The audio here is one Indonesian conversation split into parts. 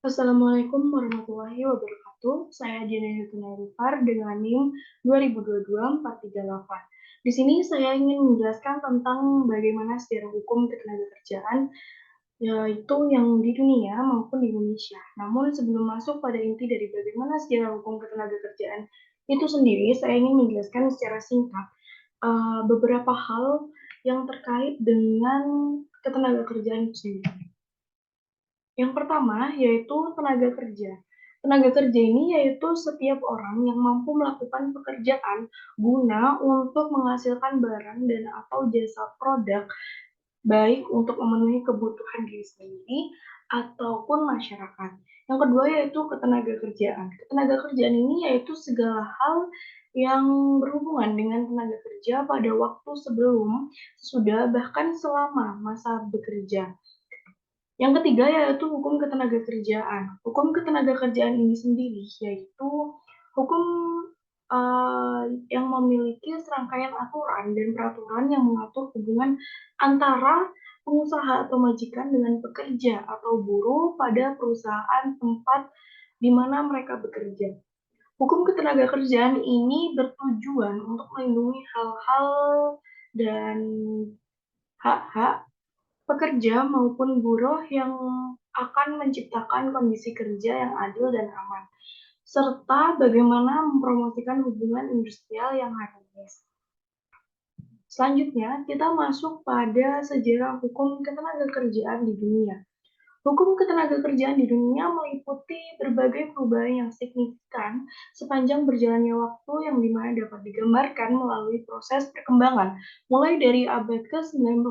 Assalamualaikum warahmatullahi wabarakatuh. Saya Diana Yutunarifar dengan NIM 2022-438. Di sini saya ingin menjelaskan tentang bagaimana sejarah hukum ketenagakerjaan, yaitu yang di dunia maupun di Indonesia. Namun sebelum masuk pada inti dari bagaimana sejarah hukum ketenagakerjaan itu sendiri, saya ingin menjelaskan secara singkat beberapa hal yang terkait dengan ketenagakerjaan itu sendiri. Yang pertama yaitu tenaga kerja. Tenaga kerja ini yaitu setiap orang yang mampu melakukan pekerjaan guna untuk menghasilkan barang dan atau jasa produk, baik untuk memenuhi kebutuhan diri sendiri ataupun masyarakat. Yang kedua yaitu ketenaga kerjaan. Ketenaga kerjaan ini yaitu segala hal yang berhubungan dengan tenaga kerja pada waktu sebelum, sesudah, bahkan selama masa bekerja. Yang ketiga yaitu hukum ketenagakerjaan. Hukum ketenagakerjaan ini sendiri yaitu hukum yang memiliki serangkaian aturan dan peraturan yang mengatur hubungan antara pengusaha atau majikan dengan pekerja atau buruh pada perusahaan tempat di mana mereka bekerja. Hukum ketenagakerjaan ini bertujuan untuk melindungi hal-hal dan hak-hak pekerja maupun buruh yang akan menciptakan kondisi kerja yang adil dan aman, serta bagaimana mempromosikan hubungan industrial yang harmonis. Selanjutnya, kita masuk pada sejarah hukum ketenagakerjaan di dunia. Hukum ketenagakerjaan di dunia meliputi berbagai perubahan yang signifikan sepanjang berjalannya waktu yang dimana dapat digambarkan melalui proses perkembangan, mulai dari abad ke-19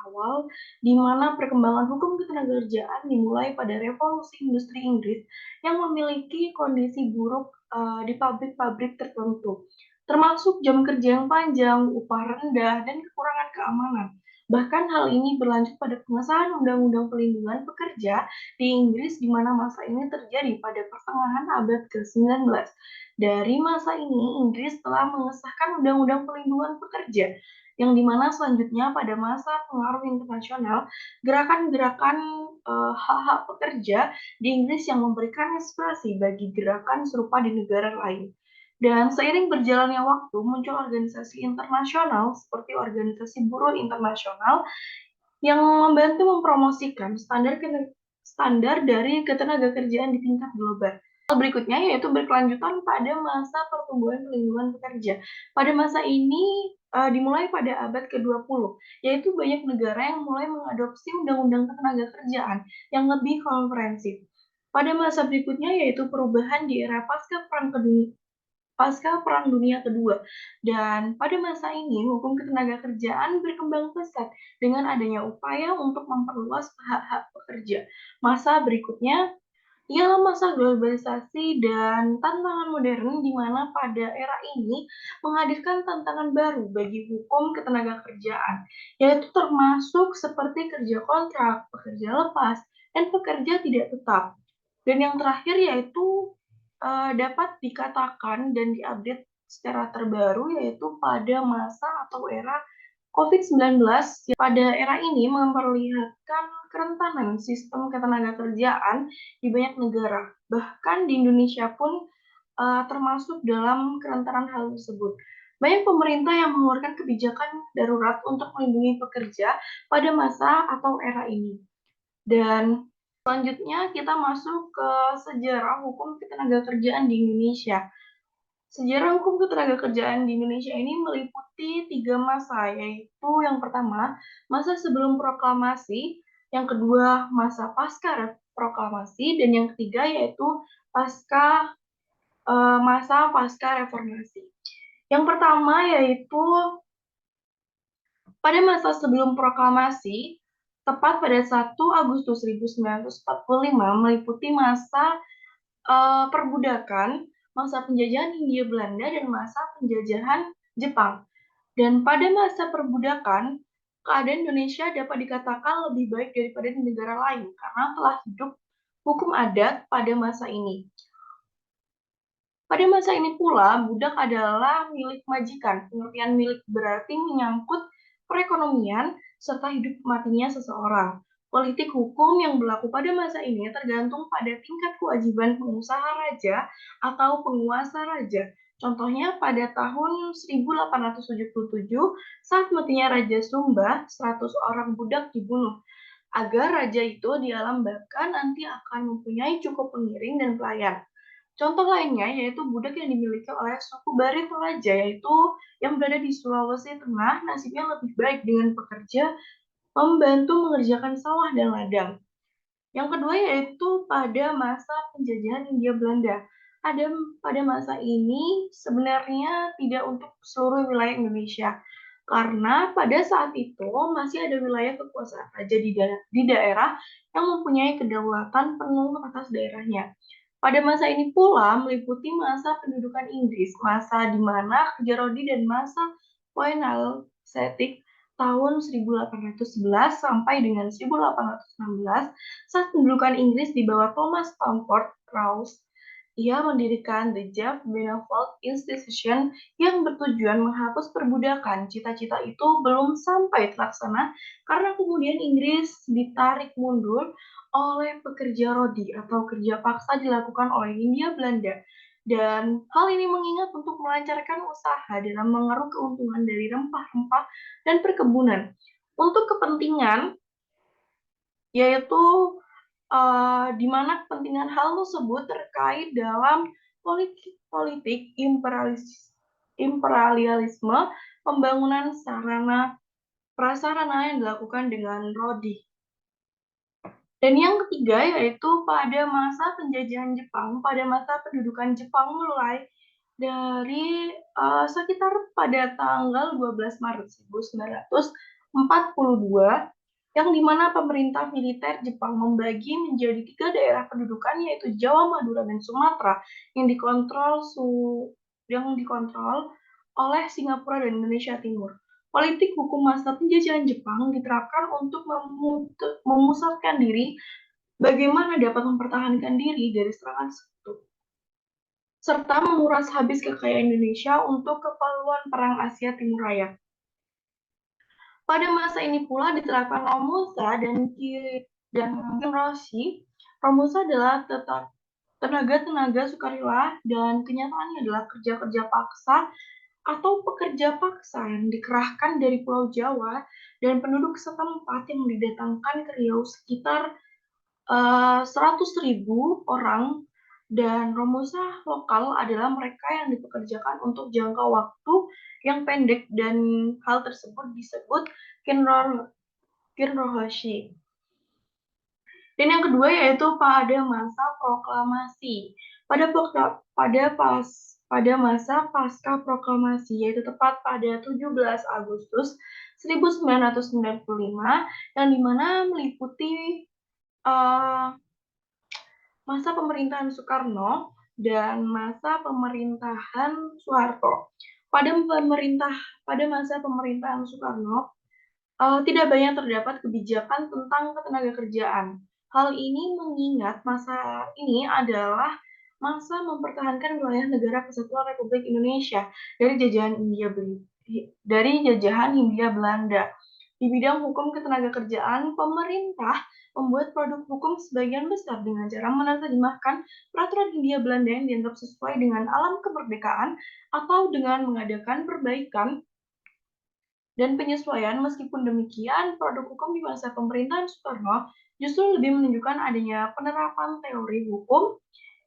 awal, di mana perkembangan hukum ketenagakerjaan dimulai pada revolusi industri Inggris yang memiliki kondisi buruk di pabrik-pabrik tertentu, termasuk jam kerja yang panjang, upah rendah, dan kekurangan keamanan. Bahkan hal ini berlanjut pada pengesahan Undang-Undang Pelindungan Pekerja di Inggris di mana masa ini terjadi pada pertengahan abad ke-19. Dari masa ini, Inggris telah mengesahkan Undang-Undang Pelindungan Pekerja yang dimana selanjutnya pada masa pengaruh internasional, gerakan-gerakan hak-hak pekerja di Inggris yang memberikan inspirasi bagi gerakan serupa di negara lain. Dan seiring berjalannya waktu, muncul organisasi internasional seperti Organisasi Buruh Internasional yang membantu mempromosikan standar dari ketenagakerjaan di tingkat global. Hal berikutnya yaitu berkelanjutan pada masa pertumbuhan pelindungan pekerja. Pada masa ini dimulai pada abad ke-20, yaitu banyak negara yang mulai mengadopsi undang-undang ketenagakerjaan yang lebih komprehensif. Pada masa berikutnya yaitu perubahan di era pasca Perang Dunia Kedua. Dan pada masa ini, hukum ketenagakerjaan berkembang pesat dengan adanya upaya untuk memperluas hak-hak pekerja. Masa berikutnya ialah masa globalisasi dan tantangan modern di mana pada era ini menghadirkan tantangan baru bagi hukum ketenagakerjaan, yaitu termasuk seperti kerja kontrak, pekerja lepas, dan pekerja tidak tetap. Dan yang terakhir yaitu dapat dikatakan dan diupdate secara terbaru yaitu pada masa atau era COVID-19. Pada era ini memperlihatkan kerentanan sistem ketenagakerjaan di banyak negara, bahkan di Indonesia pun termasuk dalam kerentanan hal tersebut. Banyak pemerintah yang mengeluarkan kebijakan darurat untuk melindungi pekerja pada masa atau era ini. Dan selanjutnya kita masuk ke sejarah hukum ketenagakerjaan di Indonesia. Sejarah hukum ketenagakerjaan di Indonesia ini meliputi 3 masa, yaitu yang pertama, masa sebelum proklamasi, yang kedua, masa pasca proklamasi, dan yang ketiga yaitu masa pasca reformasi. Yang pertama yaitu pada masa sebelum proklamasi, tepat pada 1 Agustus 1945, meliputi masa perbudakan, masa penjajahan Hindia Belanda, dan masa penjajahan Jepang. Dan pada masa perbudakan, keadaan Indonesia dapat dikatakan lebih baik daripada di negara lain karena telah hidup hukum adat pada masa ini. Pada masa ini pula, budak adalah milik majikan. Pengertian milik berarti menyangkut perekonomian serta hidup matinya seseorang. Politik hukum yang berlaku pada masa ini tergantung pada tingkat kewajiban pengusaha raja atau penguasa raja. Contohnya pada tahun 1877 saat matinya Raja Sumba, 100 orang budak dibunuh. Agar raja itu dialambakan nanti akan mempunyai cukup pengiring dan pelayan. Contoh lainnya yaitu budak yang dimiliki oleh suku Bari Toraja, yaitu yang berada di Sulawesi Tengah, nasibnya lebih baik dengan pekerja membantu mengerjakan sawah dan ladang. Yang kedua yaitu pada masa penjajahan Hindia Belanda. Pada masa ini sebenarnya tidak untuk seluruh wilayah Indonesia, karena pada saat itu masih ada wilayah kekuasaan raja di daerah yang mempunyai kedaulatan penuh atas daerahnya. Pada masa ini pula meliputi masa pendudukan Inggris, masa di mana Kerja Rodi dan masa Poenal Setik tahun 1811 sampai dengan 1816 saat pendudukan Inggris di bawah Thomas Stamford Raffles. Ia mendirikan The Jeff Benevolent Institution yang bertujuan menghapus perbudakan. Cita-cita itu belum sampai terlaksana karena kemudian Inggris ditarik mundur oleh pekerja rodi atau kerja paksa dilakukan oleh Hindia Belanda. Dan hal ini mengingat untuk melancarkan usaha dalam mengeruk keuntungan dari rempah-rempah dan perkebunan. Untuk kepentingan yaitu di mana kepentingan hal tersebut terkait dalam politik imperialisme pembangunan sarana prasarana yang dilakukan dengan rodi. Dan yang ketiga yaitu pada masa penjajahan Jepang, pada masa pendudukan Jepang mulai dari sekitar pada tanggal 12 Maret 1942, yang dimana pemerintah militer Jepang membagi menjadi 3 daerah pendudukan yaitu Jawa, Madura, dan Sumatera yang dikontrol oleh Singapura dan Indonesia Timur. Politik hukum masa penjajahan Jepang diterapkan untuk memusatkan diri bagaimana dapat mempertahankan diri dari serangan sekutu, serta menguras habis kekayaan Indonesia untuk keperluan Perang Asia Timur Raya. Pada masa ini pula diterapkan Romusa dan Kinroshi. Romusa adalah tenaga-tenaga sukarela dan kenyataannya adalah kerja-kerja paksa atau pekerja paksa yang dikerahkan dari Pulau Jawa dan penduduk setempat yang didatangkan ke Riau sekitar 100.000 orang, dan Romusa lokal adalah mereka yang dipekerjakan untuk jangka waktu yang pendek dan hal tersebut disebut Kinrohoshi. Dan yang kedua yaitu pada masa proklamasi. Pada masa pasca proklamasi yaitu tepat pada 17 Agustus 1945 yang dimana meliputi masa pemerintahan Soekarno dan masa pemerintahan Soeharto. Pada masa pemerintahan Soekarno, tidak banyak terdapat kebijakan tentang ketenagakerjaan. Hal ini mengingat masa ini adalah masa mempertahankan wilayah negara Kesatuan Republik Indonesia dari jajahan Hindia Belanda. Di bidang hukum ketenagakerjaan, pemerintah membuat produk hukum sebagian besar dengan cara menerjemahkan peraturan Hindia Belanda yang dianggap sesuai dengan alam kemerdekaan atau dengan mengadakan perbaikan dan penyesuaian. Meskipun demikian, produk hukum di masa pemerintahan Soekarno justru lebih menunjukkan adanya penerapan teori hukum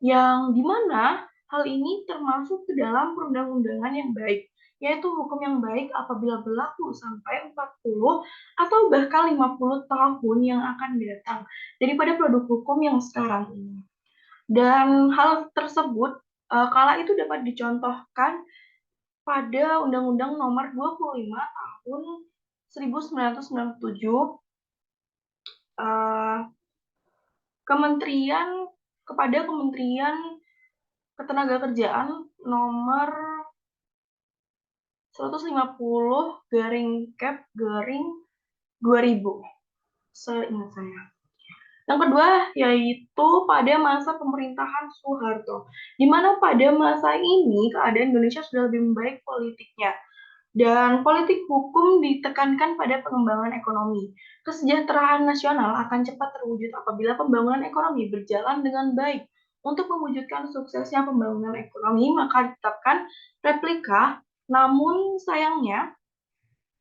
yang dimana hal ini termasuk ke dalam perundang-undangan yang baik, yaitu hukum yang baik apabila berlaku sampai 40 atau bahkan 50 tahun yang akan datang daripada produk hukum yang sekarang ini. Dan hal tersebut kala itu dapat dicontohkan pada Undang-Undang Nomor 25 Tahun 1997 Kementerian Ketenagakerjaan Nomor 150/Cap/2000, seingat saya. Yang kedua yaitu pada masa pemerintahan Soeharto, di mana pada masa ini keadaan Indonesia sudah lebih membaik politiknya dan politik hukum ditekankan pada pengembangan ekonomi. Kesejahteraan nasional akan cepat terwujud apabila pembangunan ekonomi berjalan dengan baik. Untuk mewujudkan suksesnya pembangunan ekonomi, maka ditetapkan replika, namun sayangnya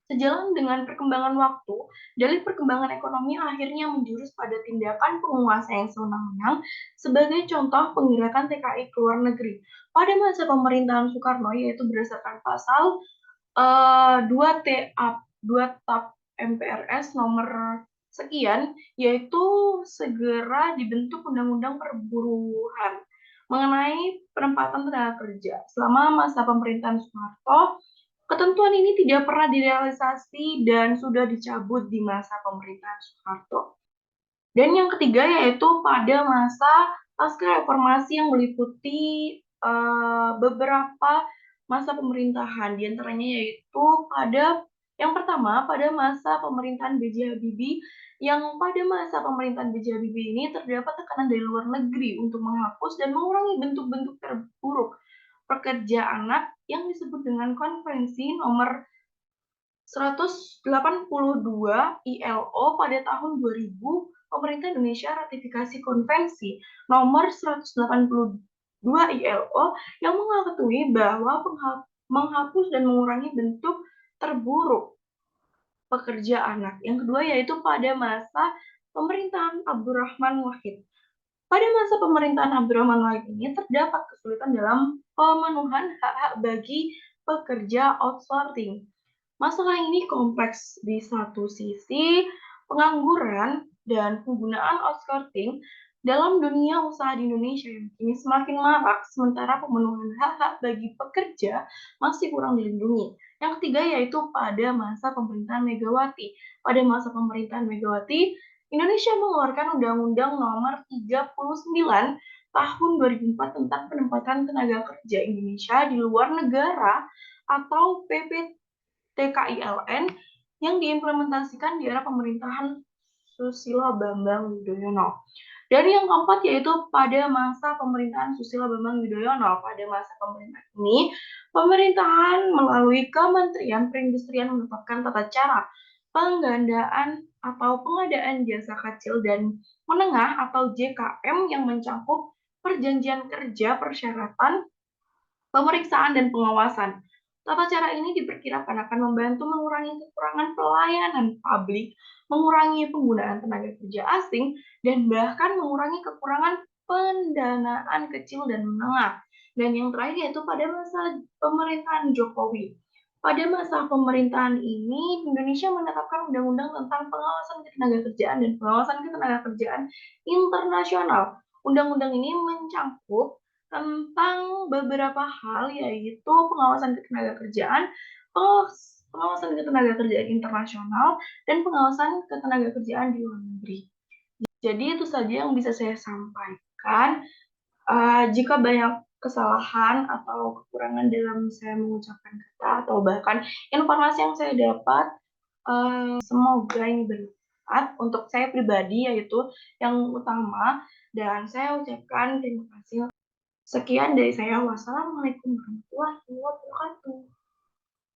sejalan dengan perkembangan waktu, dalih perkembangan ekonomi akhirnya menjurus pada tindakan penguasa yang sewenang-wenang. Sebagai contoh, penggerakan TKI ke luar negeri pada masa pemerintahan Soekarno, yaitu berdasarkan pasal 2 TAP MPRS nomor sekian, yaitu segera dibentuk Undang-Undang Perburuhan mengenai penempatan tenaga kerja. Selama masa pemerintahan Soeharto, ketentuan ini tidak pernah direalisasi dan sudah dicabut di masa pemerintahan Soeharto. Dan yang ketiga yaitu pada masa pasca reformasi yang meliputi beberapa masa pemerintahan, di antaranya yaitu pada yang pertama pada masa pemerintahan B.J. Habibie, yang pada masa pemerintahan B.J. Habibie ini terdapat tekanan dari luar negeri untuk menghapus dan mengurangi bentuk-bentuk terburuk pekerja anak yang disebut dengan Konferensi Nomor 182 ILO pada tahun 2000. Pemerintah Indonesia ratifikasi Konvensi Nomor 182 ILO yang mengakui bahwa menghapus dan mengurangi bentuk terburuk pekerja anak. Yang kedua yaitu pada masa pemerintahan Abdurrahman Wahid. Pada masa pemerintahan Abdurrahman Wahid ini terdapat kesulitan dalam pemenuhan hak-hak bagi pekerja outsourcing. Masalah ini kompleks. Di satu sisi, pengangguran dan penggunaan outsourcing dalam dunia usaha di Indonesia yang kini semakin marak, sementara pemenuhan hak-hak bagi pekerja masih kurang dilindungi. Yang ketiga yaitu pada masa pemerintahan Megawati. Pada masa pemerintahan Megawati, Indonesia mengeluarkan Undang-Undang Nomor 39 Tahun 2004 tentang penempatan tenaga kerja Indonesia di luar negara atau PP TKILN yang diimplementasikan di era pemerintahan Susilo Bambang Yudhoyono. Dan yang keempat yaitu pada masa pemerintahan Susilo Bambang Yudhoyono. Pada masa pemerintahan ini, pemerintahan melalui Kementerian Perindustrian menetapkan tata cara penggandaan atau pengadaan jasa kecil dan menengah atau JKM yang mencakup perjanjian kerja, persyaratan, pemeriksaan, dan pengawasan. Tata cara ini diperkirakan akan membantu mengurangi kekurangan pelayanan publik, mengurangi penggunaan tenaga kerja asing, dan bahkan mengurangi kekurangan pendanaan kecil dan menengah. Dan yang terakhir yaitu pada masa pemerintahan Jokowi. Pada masa pemerintahan ini, Indonesia menetapkan undang-undang tentang pengawasan ketenagakerjaan dan pengawasan ketenagakerjaan internasional. Undang-undang ini mencakup tentang beberapa hal yaitu pengawasan ketenagakerjaan, pengawasan ketenagakerjaan internasional, dan pengawasan ketenagakerjaan di luar negeri. Jadi itu saja yang bisa saya sampaikan. Jika banyak kesalahan atau kekurangan dalam saya mengucapkan kata atau bahkan informasi yang saya dapat, semoga ini bermanfaat untuk saya pribadi yaitu yang utama, dan saya ucapkan terima kasih. Sekian dari saya. Wassalamualaikum warahmatullahi wabarakatuh.